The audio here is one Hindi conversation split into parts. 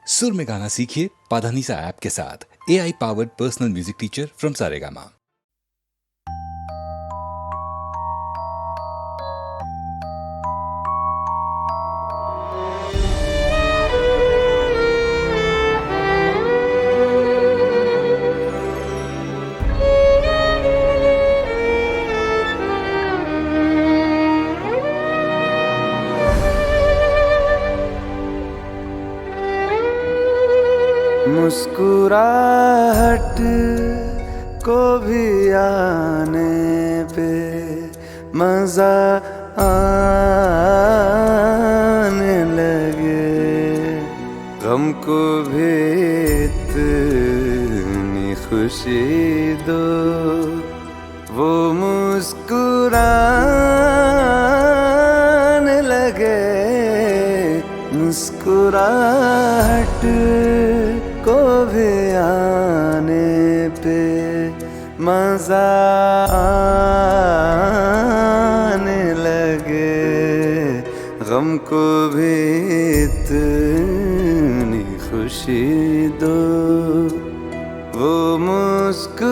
सुर में गाना सीखिए पाधानीसा ऐप के साथ। AI powered personal music teacher from Saregama. मुस्कुराहट को भी आने पे मजा आने लगे, गम को भी इतनी खुशी दो, वो मुस्कुराने लगे। मुस्कुराहट को भी आने पे मजा आने लगे, गम को भी इतनी खुशी दो, वो मुस्कुराने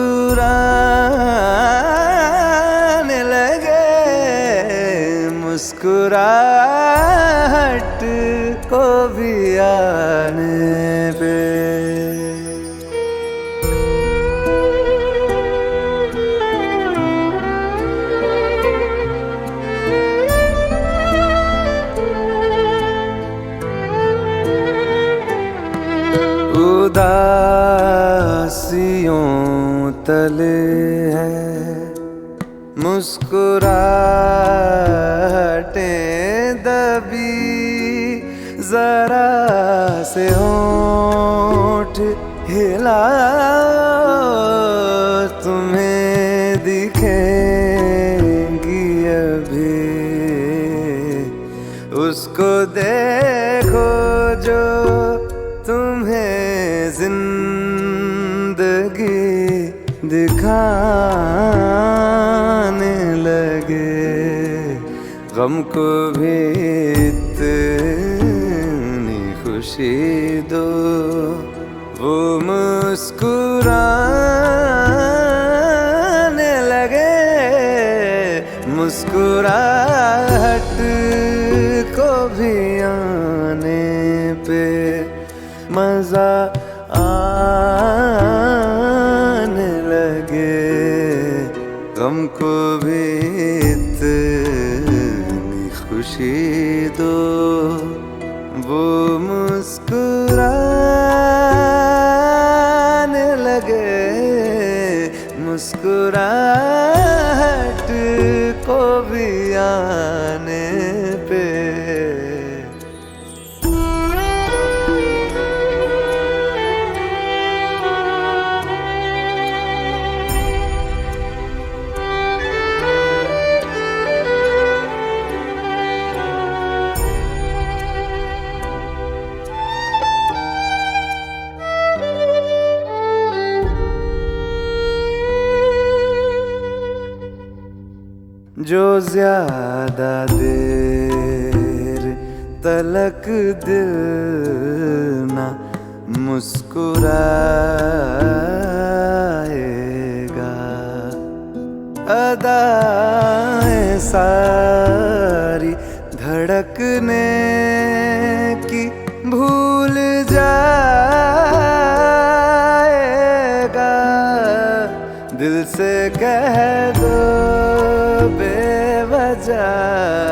लगे। मुस्कुराहट को भी आने पे उदासियों तले है मुस्कुराहटें दबी, जरा से होंठ हिलाओ, तुम्हें दिखेंगी अभी। उसको देखो जो तुम्हें जिंदगी दिखाने लगे, गम को भी इतनी खुशी दो, वो मुस्कुराने लगे। मुस्कुराहट को भी आने पे मजा आने लगे, गम को भी इतनी खुशी दो, वो मुस्कुराने लगे। मुस्कुराहट को भी आने पे जो ज्यादा देर तलक दिल ना मुस्कुराएगा, अदाएं सारी धड़कने की भूल जाएगा। दिल से कह दो बेवजह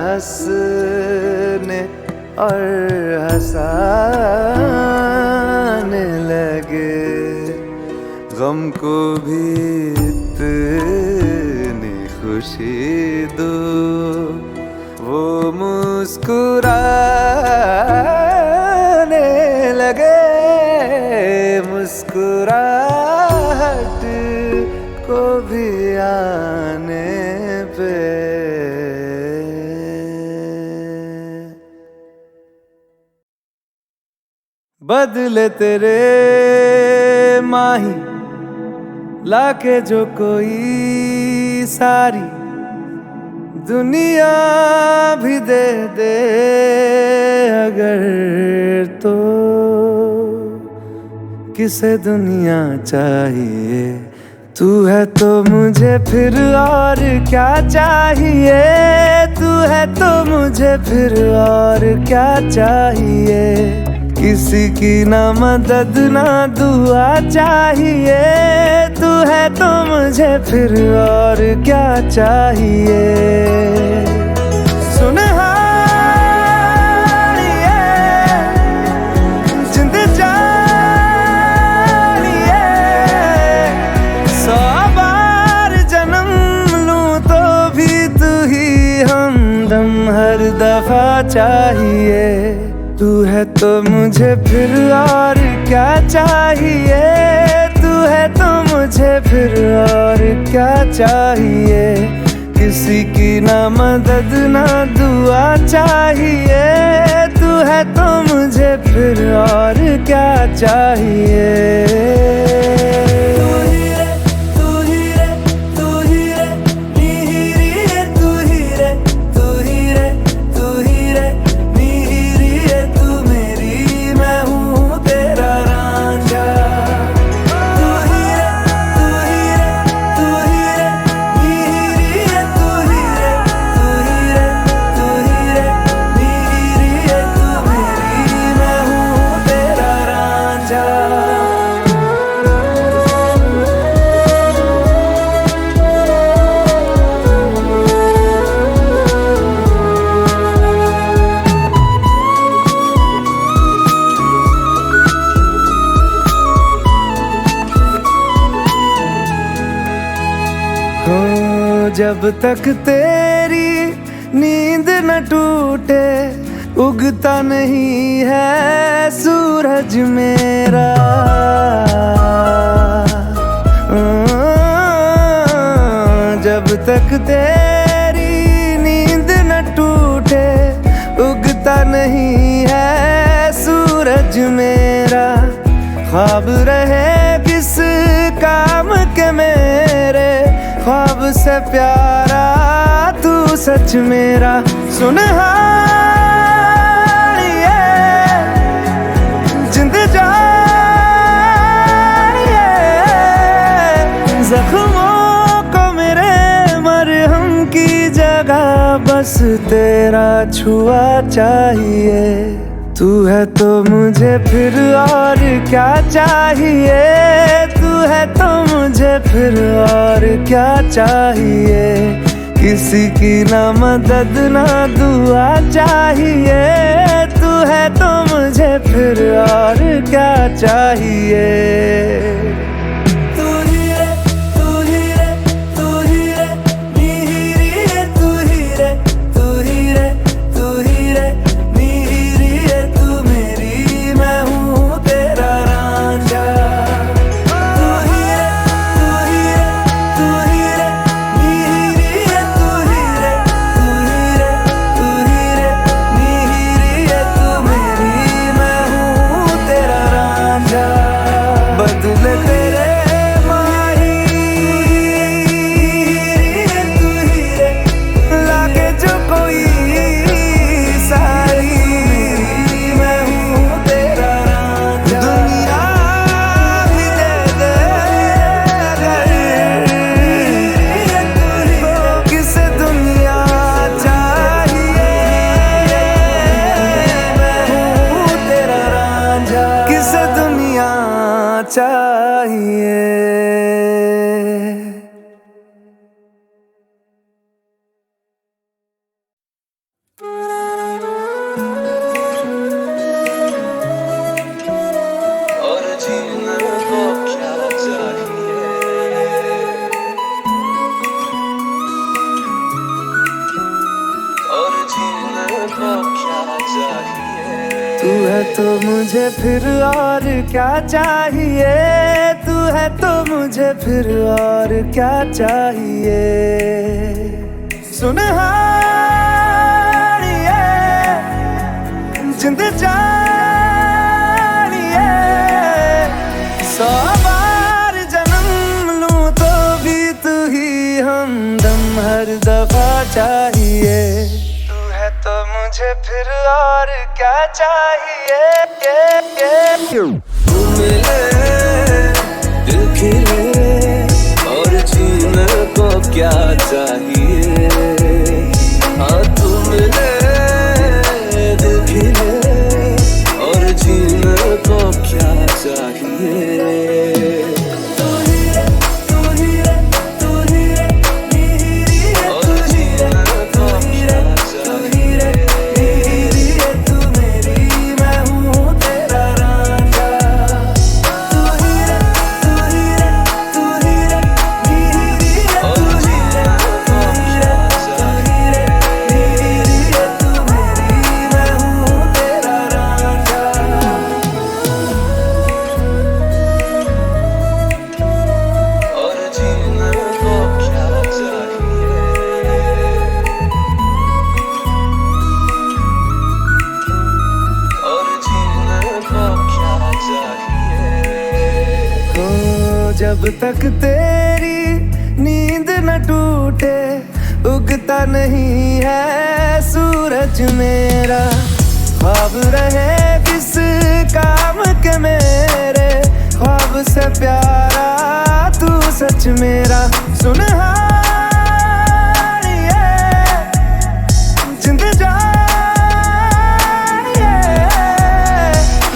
हंसने और हंसाने लगे, गम को भी इतनी खुशी दो, वो मुस्कुराने लगे। मुस्कुराहट को भी आने पे बदले तेरे माही लाके जो कोई सारी दुनिया भी दे दे अगर तो किसे दुनिया चाहिए। तू है तो मुझे फिर और क्या चाहिए, तू है तो मुझे फिर और क्या चाहिए। किसी की ना मदद ना दुआ चाहिए, तू है तो मुझे फिर और क्या चाहिए। सुन हर दफा चाहिए। तू है तो मुझे फिर और क्या चाहिए, तू है तो मुझे फिर और क्या चाहिए। किसी की ना मदद ना दुआ चाहिए, तू है तो मुझे फिर और क्या चाहिए। जब तक तेरी नींद न टूटे, उगता नहीं है सूरज मेरा। जब तक तेरी नींद न टूटे, उगता नहीं है सूरज मेरा। ख्वाब रहे किस काम के मेरे, ख्वाब से प्यारा तू सच मेरा। सुन जिंद जानिए, जख्मों को मेरे मरहम की जगह बस तेरा छुआ चाहिए। तू है तो मुझे फिर और क्या चाहिए, तू है तो मुझे फिर और क्या चाहिए। किसी की ना मदद ना दुआ चाहिए, तू है तो मुझे फिर और क्या चाहिए। बदले तेरे माही तू ही रे, लागे जो कोई सारी मैं हूँ तेरा रांझा। दुनिया भी दे दे तो किसे दुनिया चाहिए, मैं हूँ तेरा रांझा। किसे दुनिया चाहिए। और जीने को क्या चाहिए, और जीने को क्या चाहिए। तू है तो मुझे फिर और क्या चाहिए, तू है तो मुझे फिर और क्या चाहिए। सुन जिंद जानिए, 100 बार जन्म लूं तो भी तू ही हमदम हर दफा चाहिए। तू है तो मुझे फिर और क्या चाहिए। तू मिले खिले और जीने को क्या चाहिए। हाँ तू मिले दिल खिले और जीने को क्या चाहिए। जब तक तेरी नींद न टूटे उगता नहीं है सूरज मेरा। ख्वाब रहे किस काम के मेरे, ख्वाब से प्यारा तू सच मेरा। सुन जिंद जानिए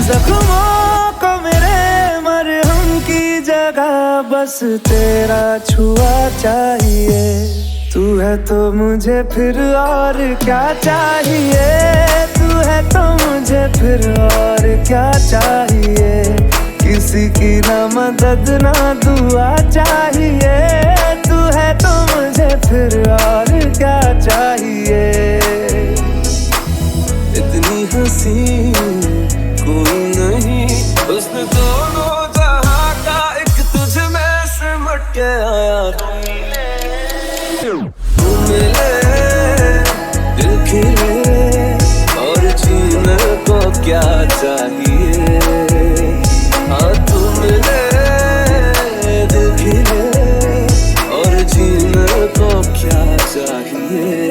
जख्मों को मेरे मरहम की जगह बस तेरा छुआ चाहिए। तू है तो मुझे फिर और क्या चाहिए। तू है तो मुझे फिर और क्या चाहिए। किसी की ना मदद ना दुआ चाहिए। तू है तो मुझे फिर और क्या चाहिए। इतनी हंसी कोई नहीं उसने दोनों जहां का एक तुझ में सिमट के आया। तू मिले दिल खिले और जीने को क्या चाहिए। हाँ तू मिले दिल खिले और जीने को क्या चाहिए।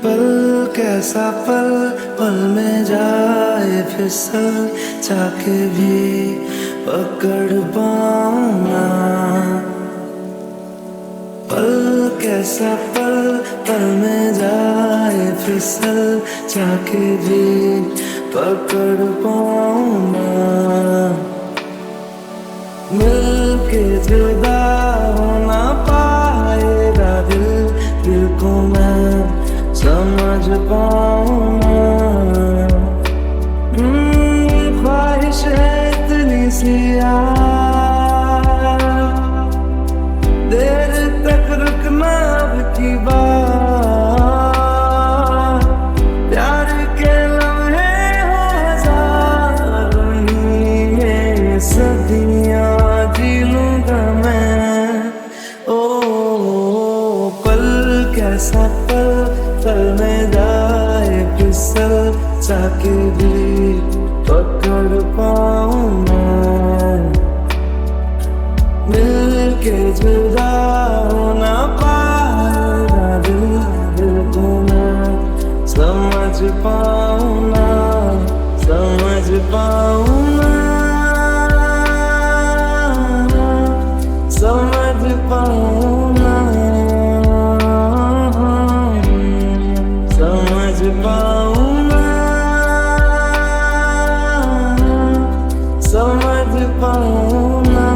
पल कैसा पल पल में जाए फिसल चाके भी पकड़ पाऊंगा। पल कैसा पल पल में जाए फिसल चाके भी पकड़ पाऊंगा। मिलके जुदा होना पाएगा दिल, दिल को मैं समझ पाऊंगा। ख्वाहिश है इतनी सी देर तक रुकना अब की बात। प्यार के लम्हे हो हजारों में सदियां जी लूंगा मैं। ओ पल कैसा पल पल में जाए फिसल चाके भी पकड़ पाऊंगा। मिलके जुदा होना पाएगा दिल, दिल को मैं समझ पाऊंगा, समझ पाऊंगा, समझ पाऊंगा, समझ पाऊंगा, समझ पाऊंगा।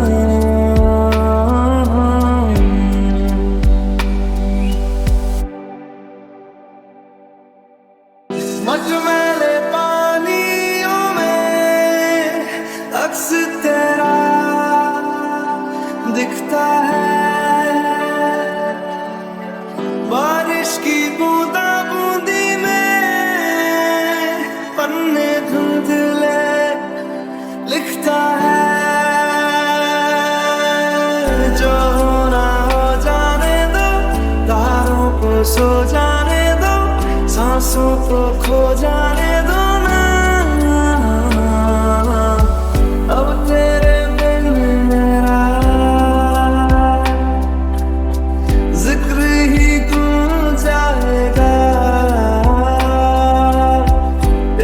मचमैले पानियों में सो जाने दो, सांसों को खो जाने दो ना। अब तेरे बिन मेरा जिक्र ही गूंज जाएगा।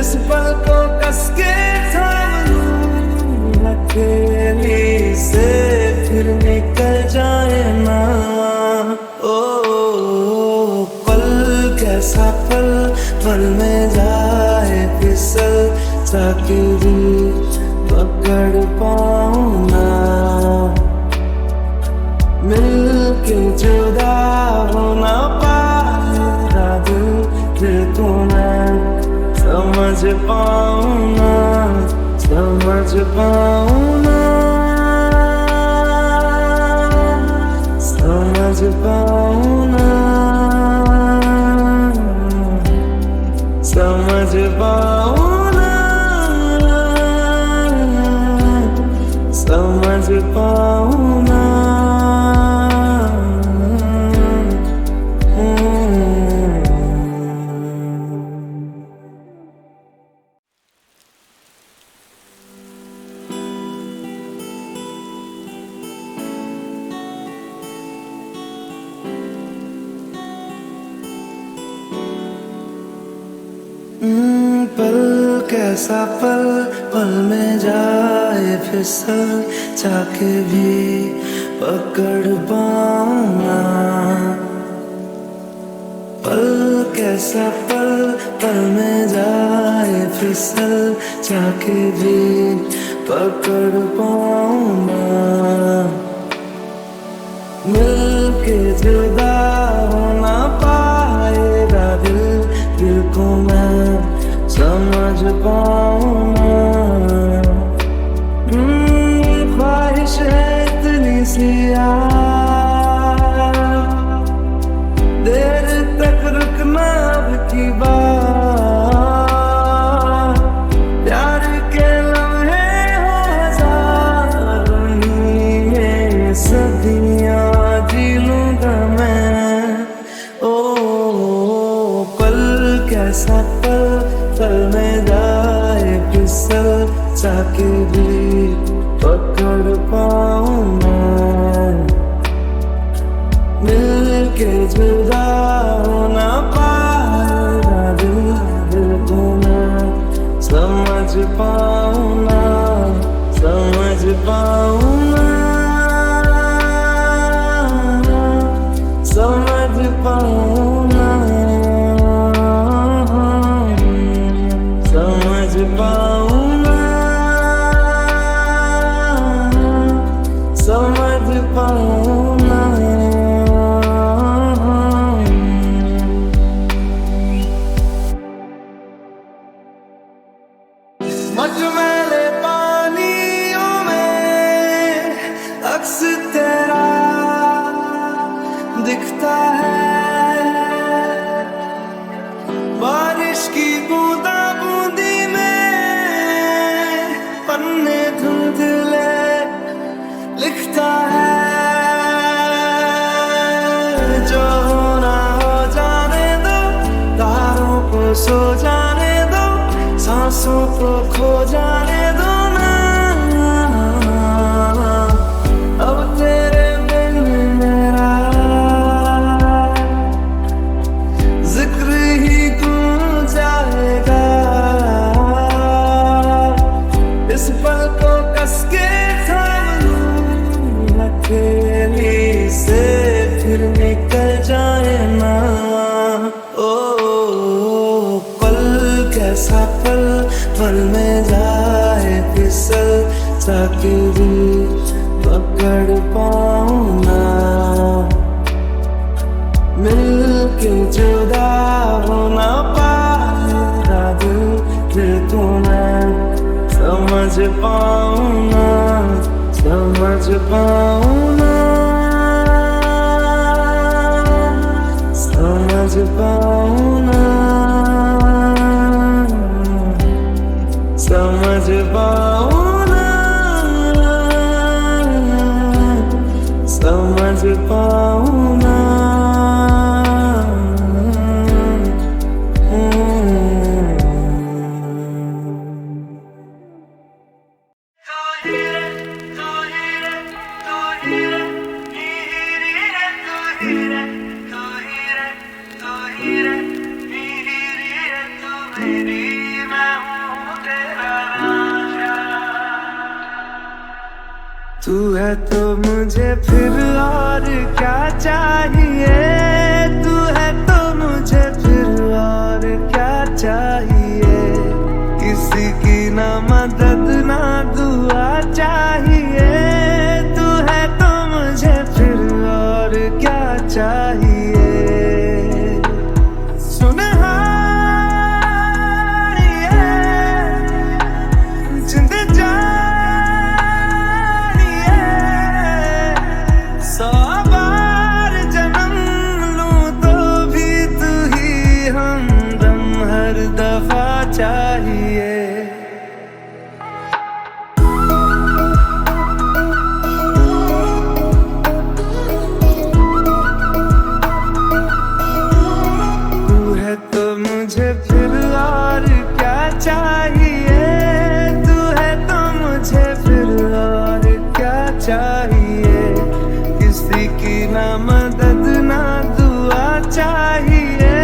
इस पल को कस के थाम लूं, अकेली से फिर निकल जाए ना। ओ पल कैसा पल, पल में जाए फिसल, ताकि भी पकड़ पाऊं ना। मिलके जुदा हो ना पाएगा दिल को मैं समझ पाऊं ना, समझ पाऊं ना, समझ पाऊं ना, समझ पाऊं ना, समझ पाऊं ना। पल कैसा पल, पल में जाए फिसल, चाके भी पकड़ पाऊं ना। पल कैसा पल, पल में जाए फिसल, चाके भी पकड़ पाऊं ना। मिलके जुदा हो ना पाएगा दिल को मैं समझ पाऊं ना। ख्वाहिश है इतनी सी देर तक रुकना अब की बात। प्यार के लम्हे हो हजारों, में सदियां जी लूंगा मैं। ओ पल कैसा पल, पल में जाए फिसल, चाके भी पकड़ पाऊं ना। मिलके जुदा हो ना पाएगा दिल को मैं समझ पाऊं ना, समझ पाऊं ना, समझ पाऊं ना, समझ पाऊं ना, समझ पाऊं ना। मचमैले पानियों में अक्स तेरा दिखता है। बारिश की बूंदा बूंदी में पन्ने धुंधले लिखता है। जो होना हो जाने दो, तारों को सो जाने दो, सांसों को खो जाने दो ना। अब तेरे बिन मेरा जिक्र ही गूंज जाएगा। इस पल को कस के थाम लूं, अकेली से फिर निकल जाए ना। ओ पल कैसा पल, पल में जाए फिसल, ताकि भी पकड़ पाऊं ना। मिलके जुदा हो ना पाएगा दिल को मैं समझ पाऊं ना, समझ पाऊं ना, समझ पाऊं ना, समझ पाऊं ना, समझ पाऊं ना। तू है तो मुझे फिर और क्या चाहिए, तू है तो मुझे फिर और क्या चाहिए। किसी की ना मदद ना दुआ चाहिए, तू है तो मुझे फिर और क्या चाहिए। किसी की ना मदद ना दुआ चाहिए,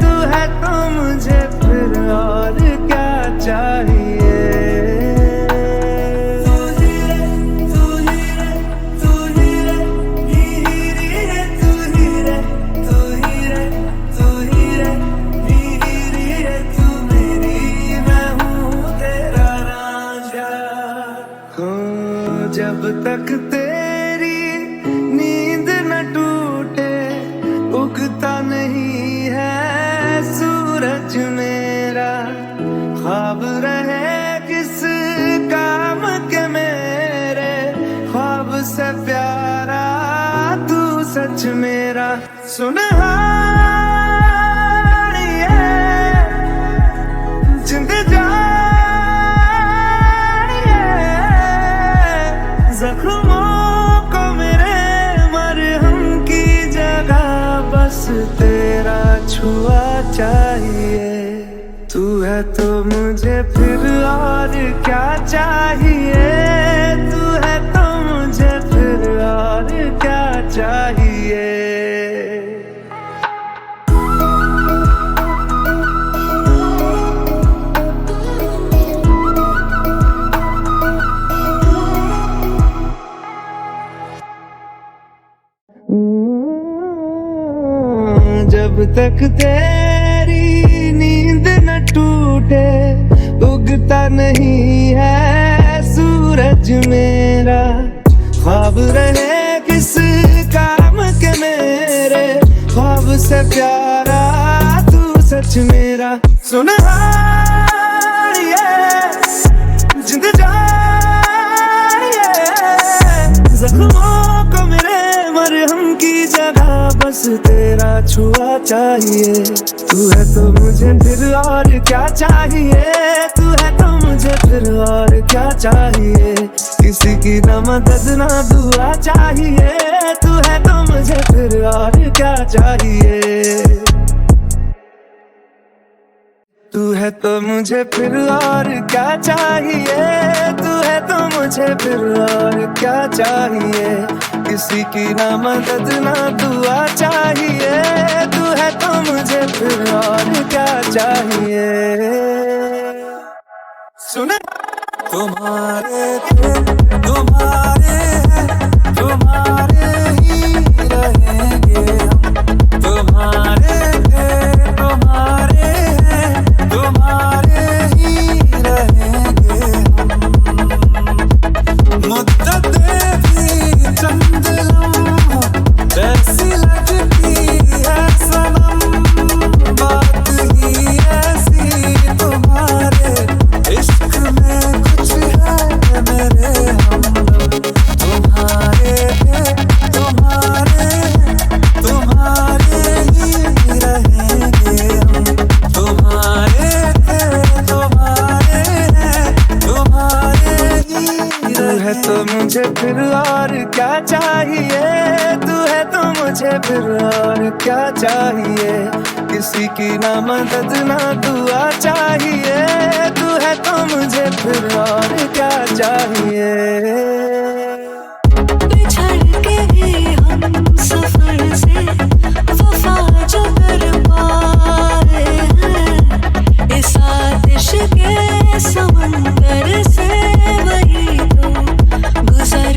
तू है तो मुझे फिर और क्या चाहिए। जब तक तेरी नींद न टूटे उगता नहीं है सूरज मेरा। ख्वाब रहे किस काम के मेरे, ख्वाब से प्यारा तू सच मेरा। सुनहार जिंद जख्मों को मेरे मरहम की जगह बस तेरा छुआ चाहिए। तू है तो मुझे फिर और क्या चाहिए, तू है तो मुझे फिर और क्या चाहिए। जब तक तेरी नींद न टूटे उगता नहीं है सूरज मेरा। ख्वाब रहे किस काम के मेरे, ख्वाब से प्यारा तू सच मेरा। सुनहार जिंद जख्मों को मेरे मरहम की जगह बस तेरा छुआ चाहिए। तू है तो मुझे फिर और क्या चाहिए, तू है तो मुझे फिर और क्या चाहिए। किसी की ना मदद ना दुआ चाहिए, तू है तो मुझे फिर और क्या चाहिए। तू है तो मुझे फिर और क्या चाहिए, तू है तो मुझे फिर और क्या चाहिए। किसी की ना मदद ना दुआ चाहिए, तू है तो मुझे फिर और क्या चाहिए। सुने तुम्हारे तुम्हारे तुम्हारे ही रहेंगे हम, तुम्हारे तुम्हारे तुम्हारे ही रहेंगे हम। मुद्दतें भी चंद लम्हों जैसी लगती है सनम, बात ही ऐसी तुम्हारे इश्क में कुछ है मेरे हमदम। तुम्हारे तुम्हारे तुम्हारे ही रहेंगे हम, तुम्हारे तुम्हारे तुम्हारे ही। तू है तो मुझे फिर और क्या चाहिए, तू है तो मुझे फिर और क्या चाहिए। किसी की ना मदद ना दुआ चाहिए, तू है तो मुझे फिर और क्या चाहिए। बिछड़ के ही हम सफर से वफा जो कर पाए हैं, इस आतिश के समंदर से वही तो गुजर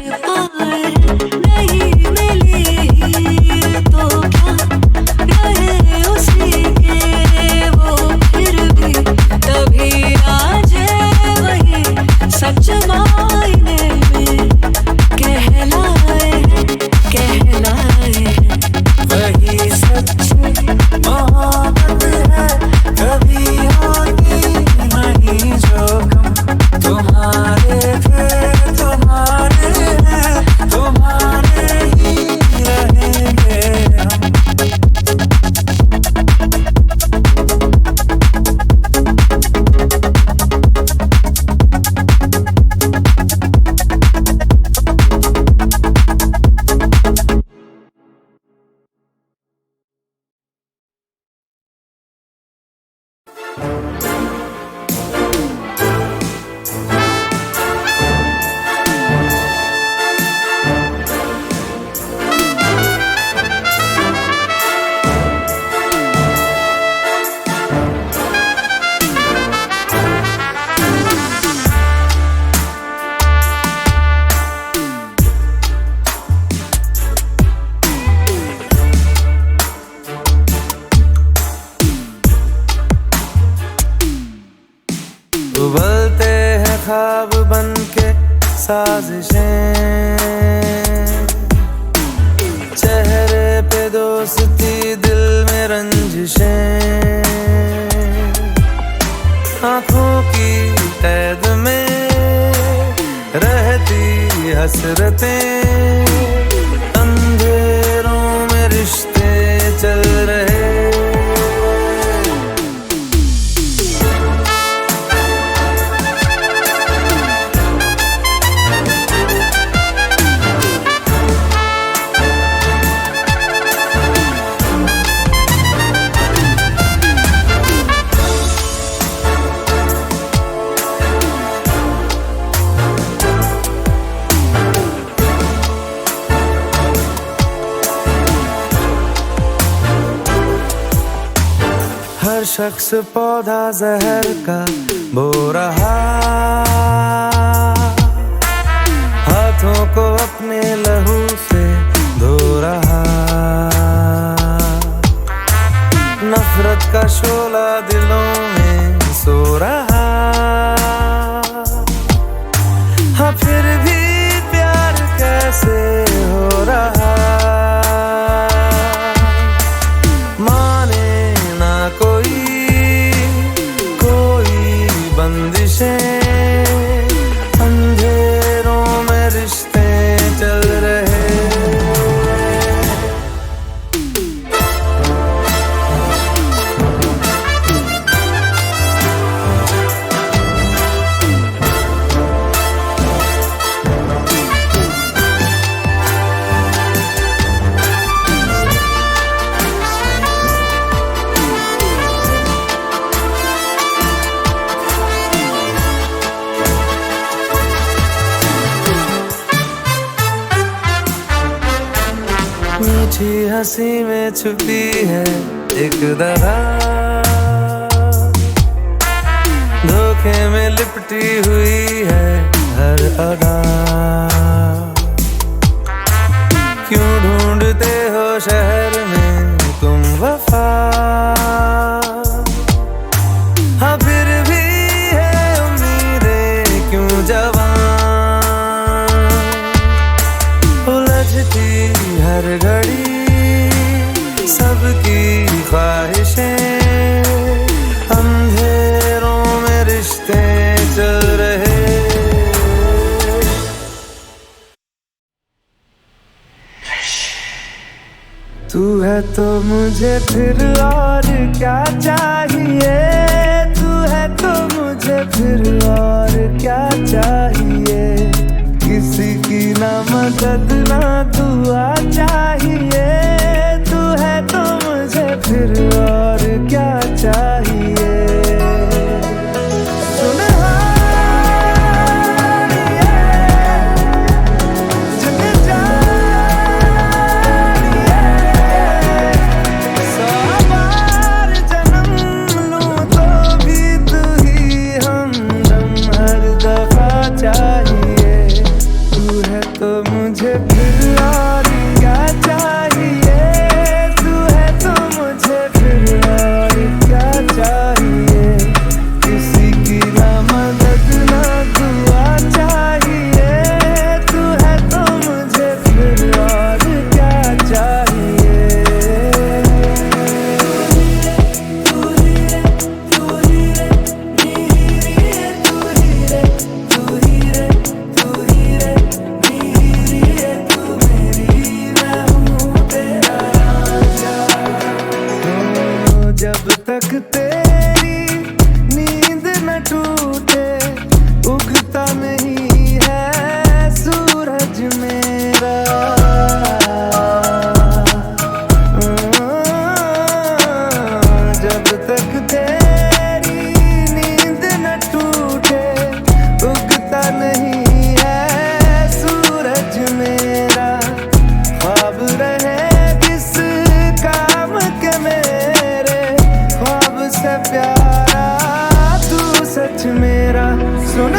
उबलते हैं ख्वाब बन के साजिशें, चेहरे पे दोस्ती दिल में रंजिशें, आँखों की कैद में रहती हसरतें, अंधेरों में रिश्ते चल रहे। हर शख्स पौधा जहर का बो रहा, हाथों को अपने लहू से धो रहा, नफरत का शोला दिलों में सो रहा। हाँ फिर भी प्यार कैसे हो रहा, अंधेरों में रिश्ते चल रहे। मीठी हंसी में छुपी है एक दगा, धोखे में लिपटी हुई है हर अदा। क्यों ढूंढते हो शहर में तुम वफा, हाँ फिर भी है उम्मीदें क्यों जवां, उलझती हर घड़ी सबकी ख्वाहिशें, अंधेरों में रिश्ते चल रहे। तू है तो मुझे फिर और क्या चाहिए, तू है तो मुझे फिर और क्या चाहिए, किसी की ना मदद ना दुआ चाहिए, तू है तो मुझे फिर और क्या चाहिए। जब तक तेरी नींद न टूटे उगता नहीं है सूरज मेरा, जब तक तेरी नींद न टूटे उगता नहीं है सूरज मेरा, ख्वाब रहे किस काम के मेरे, ख्वाब से प्यारा तू सच मेरा। सुन